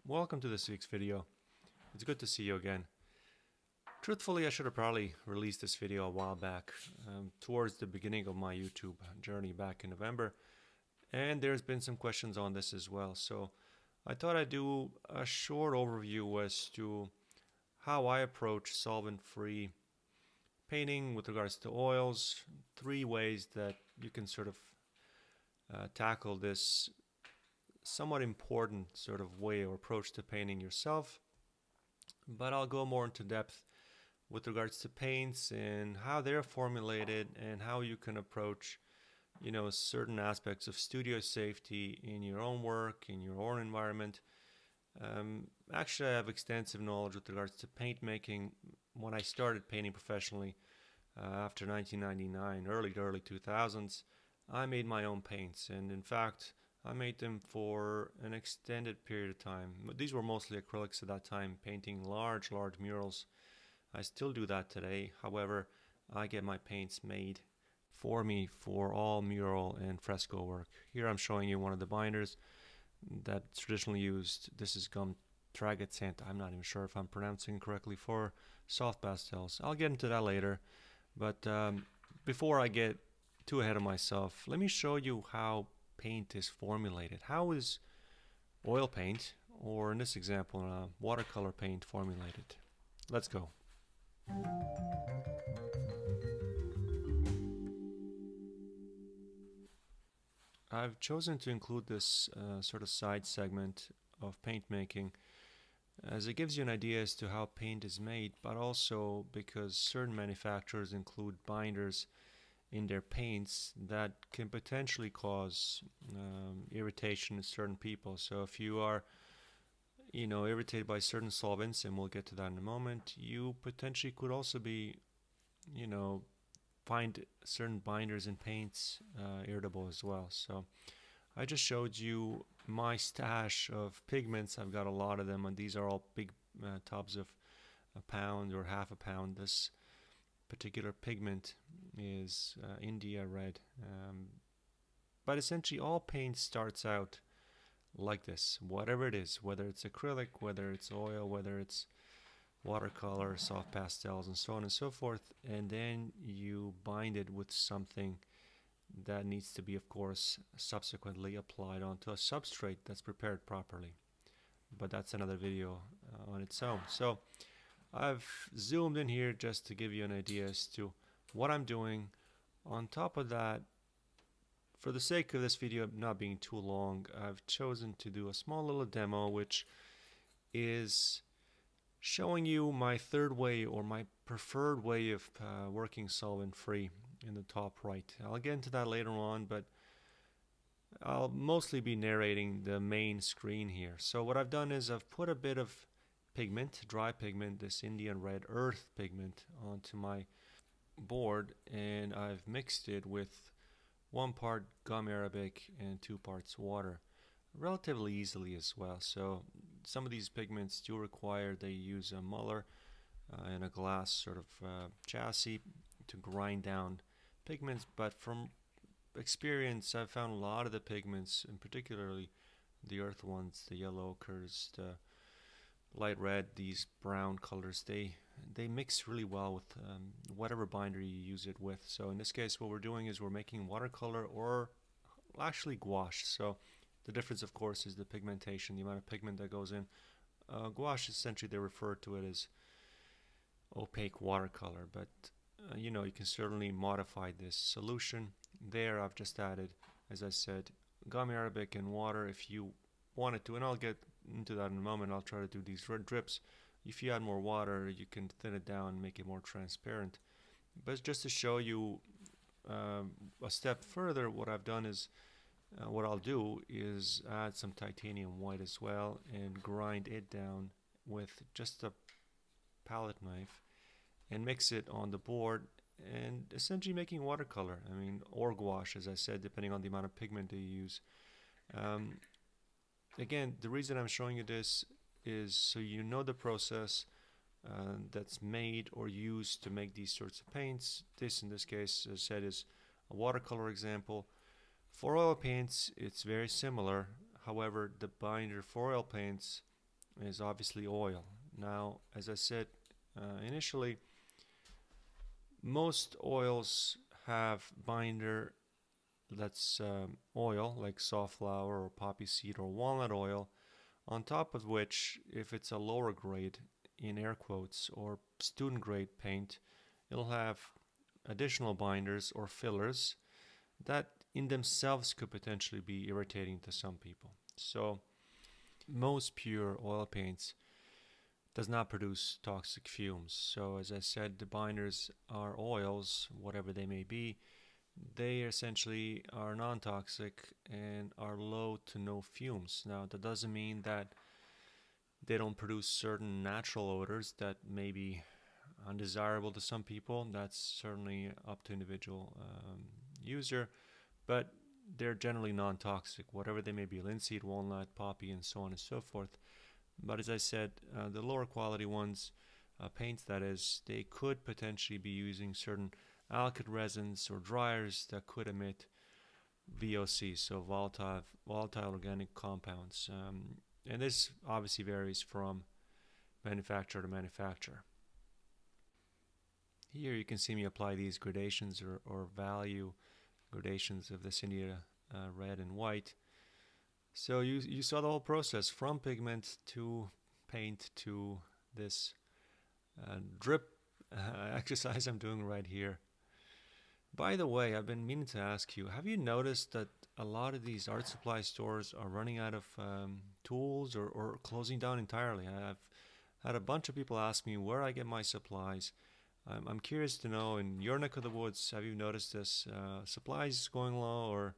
Welcome to this week's video. It's good to see you again. Truthfully, I should have probably released this video a while back, towards the beginning of my YouTube journey back in November, and there's been some questions on this as well. So I thought I'd do a short overview as to how I approach solvent-free painting with regards to oils, 3 ways that you can sort of tackle this somewhat important sort of way or approach to painting yourself, but I'll go more into depth with regards to paints and how they're formulated and how you can approach certain aspects of studio safety in your own work, in your own environment. Actually, I have extensive knowledge with regards to paint making. When I started painting professionally after 1999, early 2000s, I made my own paints, and in fact I made them for an extended period of time. These were mostly acrylics at that time, painting large murals. I still do that today. However, I get my paints made for me for all mural and fresco work. Here I'm showing you one of the binders that's traditionally used. This is gum tragatent. I'm not even sure if I'm pronouncing it correctly, for soft pastels. I'll get into that later. But before I get too ahead of myself, let me show you how paint is formulated. How is oil paint, or in this example, watercolor paint, formulated? Let's go. I've chosen to include this sort of side segment of paint making as it gives you an idea as to how paint is made, but also because certain manufacturers include binders in their paints that can potentially cause irritation in certain people. So if you are irritated by certain solvents, and we'll get to that in a moment, you potentially could also be find certain binders in paints irritable as well. So I just showed you my stash of pigments. I've got a lot of them, and these are all big tubs of a pound or half a pound. This particular pigment is India red, but essentially all paint starts out like this, whatever it is, whether it's acrylic, whether it's oil, whether it's watercolor, soft pastels, and so on and so forth, and then you bind it with something that needs to be, of course, subsequently applied onto a substrate that's prepared properly. But that's another video on its own. So I've zoomed in here just to give you an idea as to what I'm doing. On top of that, for the sake of this video not being too long, I've chosen to do a small little demo which is showing you my third way, or my preferred way of working solvent free, in the top right. I'll get into that later on, but I'll mostly be narrating the main screen here. So what I've done is I've put a bit of pigment, dry pigment, this Indian red earth pigment, onto my board, and I've mixed it with 1 part gum arabic and 2 parts water, relatively easily as well. So some of these pigments do require they use a muller and a glass sort of chassis to grind down pigments, but from experience I've found a lot of the pigments, and particularly the earth ones, the yellow ochres, the light red, these brown colors, they mix really well with whatever binder you use it with. So in this case, what we're doing is we're making watercolor, or actually gouache. So the difference, of course, is the pigmentation, the amount of pigment that goes in. Gouache, essentially, they refer to it as opaque watercolor, but you can certainly modify this solution. There I've just added, as I said, gum arabic and water if you wanted to, and I'll get into that in a moment. I'll try to do these red drips. If you add more water, you can thin it down and make it more transparent. But just to show you a step further, what I've done is what I'll do is add some titanium white as well and grind it down with just a palette knife and mix it on the board, and essentially making watercolor, or gouache, as I said, depending on the amount of pigment that you use. Again, the reason I'm showing you this is so you know the process that's made or used to make these sorts of paints. This, in this case, as I said, is a watercolor example. For oil paints, it's very similar. However, the binder for oil paints is obviously oil. Now, as I said initially, most oils have binder that's oil, like safflower or poppy seed or walnut oil, on top of which, if it's a lower grade, in air quotes, or student grade paint, it'll have additional binders or fillers that in themselves could potentially be irritating to some people. So most pure oil paints does not produce toxic fumes. So as I said, the binders are oils, whatever they may be. They essentially are non-toxic and are low to no fumes. Now that doesn't mean that they don't produce certain natural odors that may be undesirable to some people. That's certainly up to individual user, but they're generally non-toxic, whatever they may be, linseed, walnut, poppy, and so on and so forth. But as I said, the lower quality ones, paints that is, they could potentially be using certain alkyd resins or dryers that could emit VOC, so volatile organic compounds. And this obviously varies from manufacturer to manufacturer. Here you can see me apply these gradations or value gradations of this India red and white. So you saw the whole process from pigment to paint to this drip exercise I'm doing right here. By the way, I've been meaning to ask you, have you noticed that a lot of these art supply stores are running out of tools or closing down entirely? I've had a bunch of people ask me where I get my supplies. I'm curious to know, in your neck of the woods, have you noticed this? Supplies going low or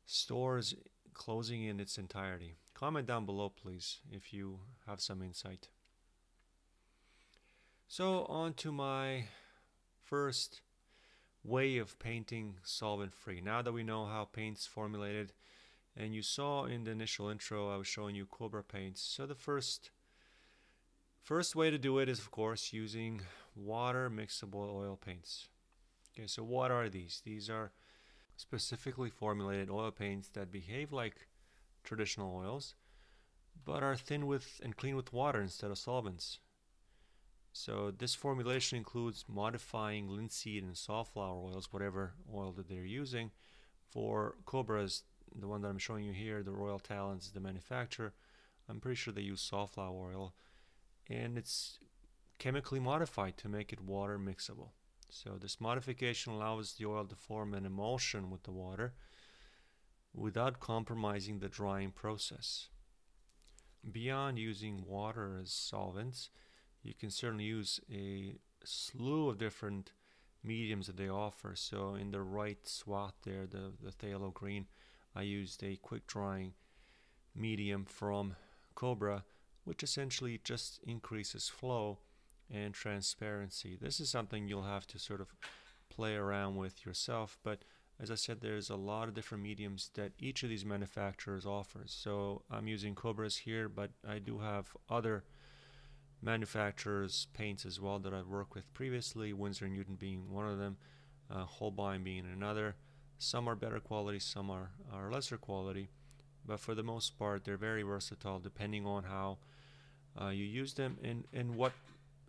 stores closing in its entirety? Comment down below, please, if you have some insight. So, on to my first way of painting solvent-free. Now that we know how paint's formulated, and you saw in the initial intro I was showing you Cobra paints. So the first way to do it is, of course, using water-mixable oil paints. Okay, so what are these? These are specifically formulated oil paints that behave like traditional oils, but are thin with and clean with water instead of solvents. So this formulation includes modifying linseed and safflower oils, whatever oil that they're using. For Cobras, the one that I'm showing you here, the Royal Talons, the manufacturer, I'm pretty sure they use safflower oil, and it's chemically modified to make it water mixable. So this modification allows the oil to form an emulsion with the water without compromising the drying process. Beyond using water as solvents, you can certainly use a slew of different mediums that they offer. So in the right swath there, the phthalo green, I used a quick drying medium from Cobra, which essentially just increases flow and transparency. This is something you'll have to sort of play around with yourself, but as I said, there's a lot of different mediums that each of these manufacturers offers. So I'm using Cobras here, but I do have other manufacturers' paints as well that I've worked with previously, Winsor & Newton being one of them, Holbein being another. Some are better quality, some are lesser quality, but for the most part they're very versatile depending on how you use them and what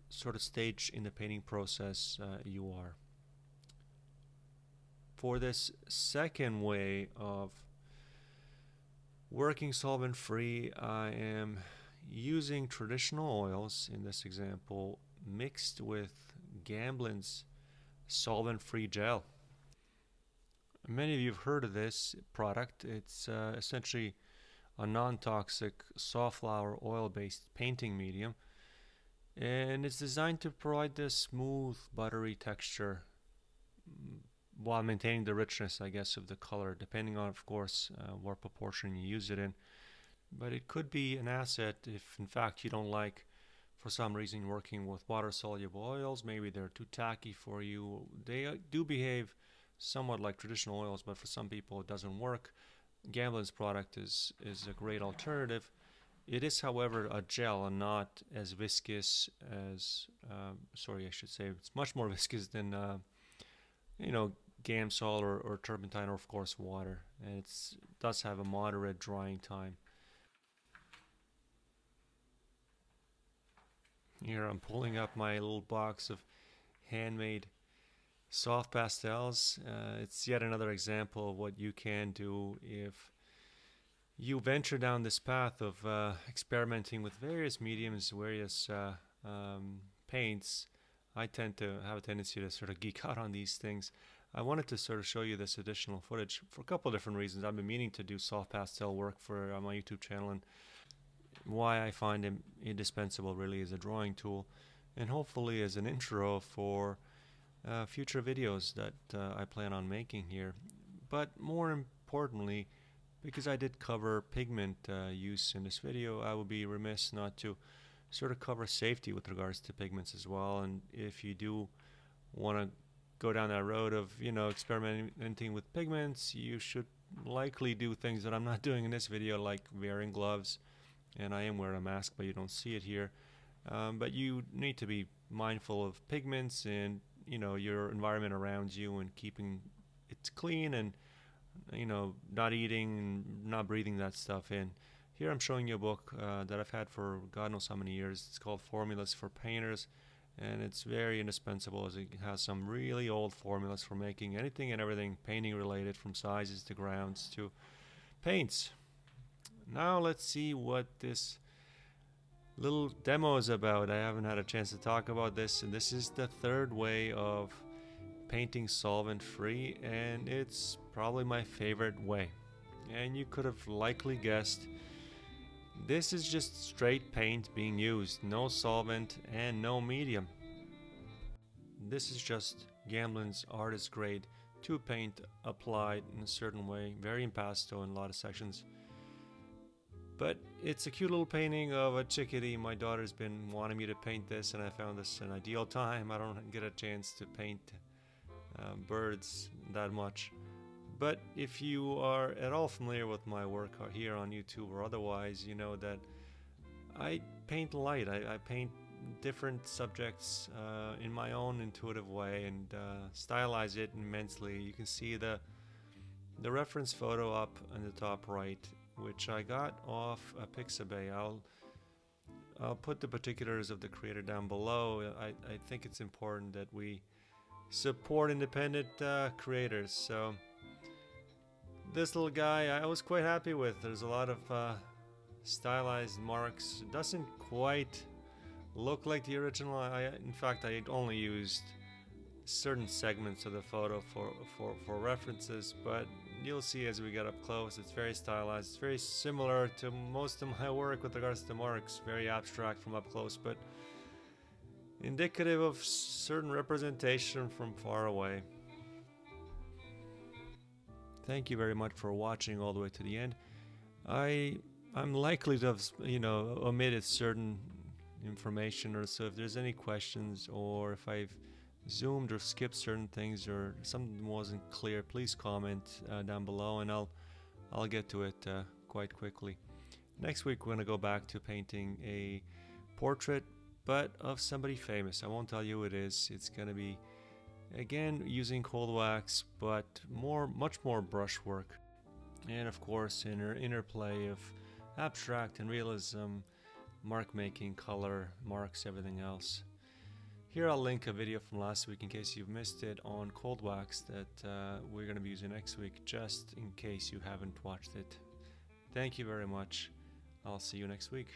sort of stage in the painting process you are. For this second way of working solvent free, I am using traditional oils in this example mixed with Gamblin's Solvent-Free Gel. Many of you have heard of this product. It's essentially a non-toxic safflower oil-based painting medium, and it's designed to provide this smooth, buttery texture while maintaining the richness, I guess, of the color, depending on, of course, what proportion you use it in. But it could be an asset if, in fact, you don't like, for some reason, working with water-soluble oils. Maybe they're too tacky for you. They do behave somewhat like traditional oils, but for some people it doesn't work. Gamblin's product is a great alternative. It is, however, a gel and not as viscous as, I should say, it's much more viscous than, Gamsol or turpentine, or of course water. And it does have a moderate drying time. Here I'm pulling up my little box of handmade soft pastels. It's yet another example of what you can do if you venture down this path of experimenting with various mediums, various paints. I tend to have a tendency to sort of geek out on these things. I wanted to sort of show you this additional footage for a couple of different reasons. I've been meaning to do soft pastel work for my YouTube channel, and why I find it indispensable really as a drawing tool, and hopefully as an intro for future videos that I plan on making here. But more importantly, because I did cover pigment use in this video, I would be remiss not to sort of cover safety with regards to pigments as well. And if you do want to go down that road of, you know, experimenting with pigments, you should likely do things that I'm not doing in this video, like wearing gloves. And I am wearing a mask, but you don't see it here. But you need to be mindful of pigments and, you know, your environment around you, and keeping it clean, and, you know, not eating and not breathing that stuff in. Here I'm showing you a book that I've had for God knows how many years. It's called Formulas for Painters, and it's very indispensable as it has some really old formulas for making anything and everything painting related, from sizes to grounds to paints. Now let's see what this little demo is about. I haven't had a chance to talk about this, and this is the third way of painting solvent free, and it's probably my favorite way. And you could have likely guessed, this is just straight paint being used, no solvent and no medium. This is just Gamblin's artist grade 2 paint applied in a certain way, very impasto in a lot of sections. But it's a cute little painting of a chickadee. My daughter's been wanting me to paint this, and I found this an ideal time. I don't get a chance to paint birds that much. But if you are at all familiar with my work here on YouTube or otherwise, you know that I paint light. I paint different subjects in my own intuitive way, and stylize it immensely. You can see the reference photo up in the top right, which I got off a Pixabay. I'll put the particulars of the creator down below. I think it's important that we support independent creators. So this little guy I was quite happy with. There's a lot of stylized marks. It doesn't quite look like the original. In fact, I only used certain segments of the photo for references, but you'll see as we get up close, it's very stylized. It's very similar to most of my work with regards to marks, very abstract from up close, but indicative of certain representation from far away. Thank you very much for watching all the way to the end. I'm likely to have, you know, omitted certain information, or so if there's any questions, or if I've zoomed or skipped certain things, or something wasn't clear, please comment down below, and I'll get to it quite quickly. Next week we're going to go back to painting a portrait, but of somebody famous. I won't tell you who it is. It's going to be, again, using cold wax, but much more brushwork, and of course interplay of abstract and realism, mark making, color, marks, everything else. Here I'll link a video from last week in case you've missed it on cold wax that we're going to be using next week, just in case you haven't watched it. Thank you very much. I'll see you next week.